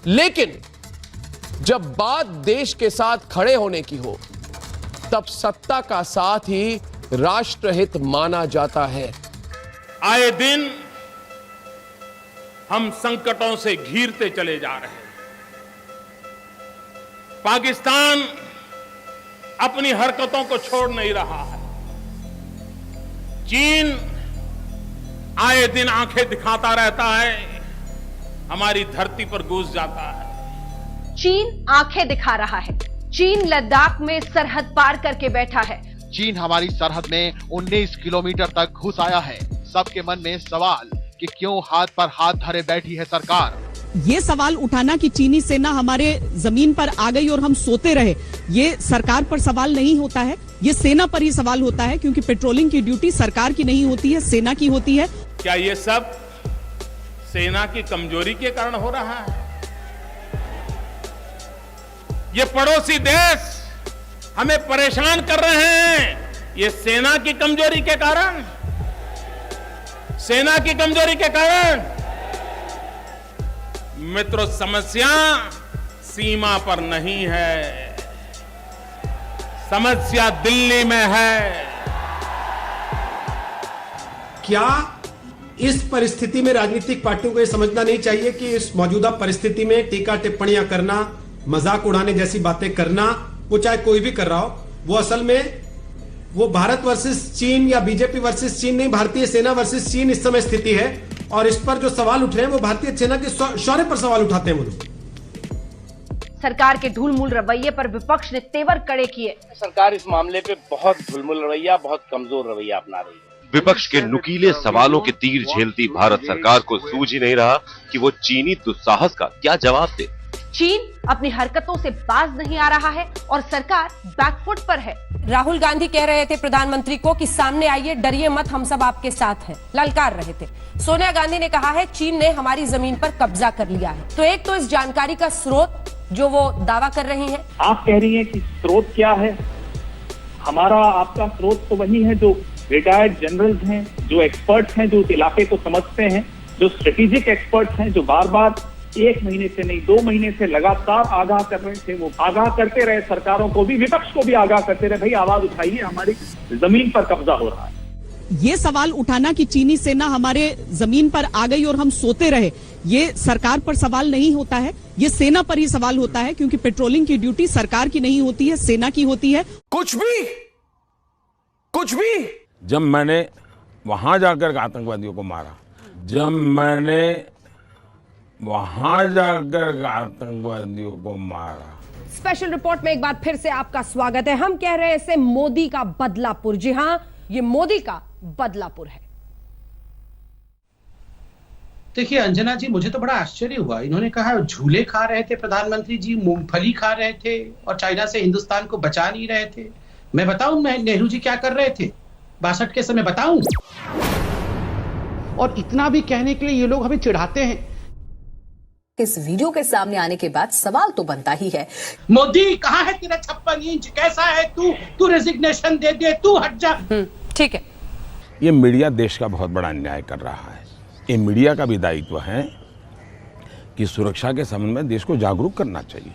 लेकिन जब बात देश के साथ खड़े होने की हो, तब सत्ता का साथ ही राष्ट्रहित माना जाता है। आए दिन हम संकटों से घिरते चले जा रहे हैं। पाकिस्तान अपनी हरकतों को छोड़ नहीं रहा है। चीन आए दिन आंखें दिखाता रहता है, हमारी धरती पर घुस जाता है। चीन आंखें दिखा रहा है। चीन लद्दाख में सरहद पार करके बैठा है। चीन हमारी सरहद में 19 किलोमीटर तक घुस आया है। सबके मन में सवाल कि क्यों हाथ पर हाथ धरे बैठी है सरकार। ये सवाल उठाना कि चीनी सेना हमारे जमीन पर आ गई और हम सोते रहे, ये सरकार पर सवाल नहीं होता है, ये सेना पर ही सवाल होता है, क्योंकि पेट्रोलिंग की ड्यूटी सरकार की नहीं होती है, सेना की होती है। क्या ये सब सेना की कमजोरी के कारण हो रहा है? ये पड़ोसी देश हमें परेशान कर रहे हैं, ये सेना की कमजोरी के कारण, सेना की कमजोरी के कारण। मित्रों, समस्या सीमा पर नहीं है, समस्या दिल्ली में है। क्या इस परिस्थिति में राजनीतिक पार्टियों को यह समझना नहीं चाहिए कि इस मौजूदा परिस्थिति में टीका टिप्पणियां करना, मजाक उड़ाने जैसी बातें करना, वो चाहे कोई भी कर रहा हो, वो असल में वो भारत वर्सेस चीन या बीजेपी वर्सेस चीन नहीं, भारतीय सेना वर्सेस चीन इस समय स्थिति है। और इस पर जो सवाल उठ रहे हैं वो भारतीय सेना के शौर्य पर सवाल उठाते हैं वो लोग। सरकार के ढुलमुल रवैये पर विपक्ष ने तेवर कड़े किए। सरकार इस मामले पे बहुत ढुलमुल रवैया, बहुत कमजोर रवैया अपना रही है। विपक्ष के नुकीले सवालों के तीर झेलती भारत सरकार को सूझ ही नहीं रहा कि वो चीनी दुस्साहस का क्या जवाब दे। चीन अपनी हरकतों से बाज नहीं आ रहा है और सरकार बैकफुट पर है। राहुल गांधी कह रहे थे प्रधानमंत्री को कि सामने आइए, डरिए मत, हम सब आपके साथ हैं, ललकार रहे थे। सोनिया गांधी ने कहा है चीन ने हमारी जमीन पर कब्जा कर लिया है। तो एक तो इस जानकारी का स्रोत जो वो दावा कर रही हैं। आप कह रही हैं कि स्रोत क्या है? हमारा आपका स्रोत तो वही है जो रिटायर्ड जनरल्स हैं, जो एक्सपर्ट्स हैं, जो उस इलाके को समझते हैं, जो स्ट्रेटेजिक एक्सपर्ट्स हैं, जो बार बार 1 महीने से नहीं 2 महीने से लगातार आगाह कर रहे थे। वो आगाह करते रहे, सरकारों को भी, विपक्ष को भी आगाह करते रहे, भाई आवाज उठाइए, हमारी जमीन पर कब्जा हो रहा है। ये सवाल उठाना कि चीनी सेना हमारे जमीन पर आ गई और हम सोते रहे, ये सरकार पर सवाल नहीं होता है, ये सेना पर ही सवाल होता है, क्योंकि पेट्रोलिंग की ड्यूटी सरकार की नहीं होती है, सेना की होती है। कुछ भी जब मैंने वहां जाकर आतंकवादियों को मारा, जब मैंने वहां जाकर आतंकवादियों को मारा। स्पेशल रिपोर्ट में एक बार फिर से आपका स्वागत है। हम कह रहे हैं इसे मोदी का बदलापुर। जी हां, ये मोदी का बदलापुर है। देखिए अंजना जी, मुझे तो बड़ा आश्चर्य हुआ। इन्होंने कहा झूले खा रहे थे प्रधानमंत्री जी, मूंगफली खा रहे थे और चाइना से हिंदुस्तान को बचा नहीं रहे थे। मैं बताऊं नेहरू जी क्या कर रहे थे 62 के समय, बताऊं? और इतना भी कहने के लिए ये लोग हमें चिढ़ाते हैं। इस वीडियो के सामने आने के बाद सवाल तो बनता ही है, मोदी कहाँ है तेरा 56 इंच? कैसा है तू रेजिग्नेशन दे दे, तू हट जा। ठीक है। ये मीडिया देश का बहुत बड़ा अन्याय कर रहा है। ये मीडिया का भी दायित्व है कि सुरक्षा के संबंध में देश को जागरूक करना चाहिए।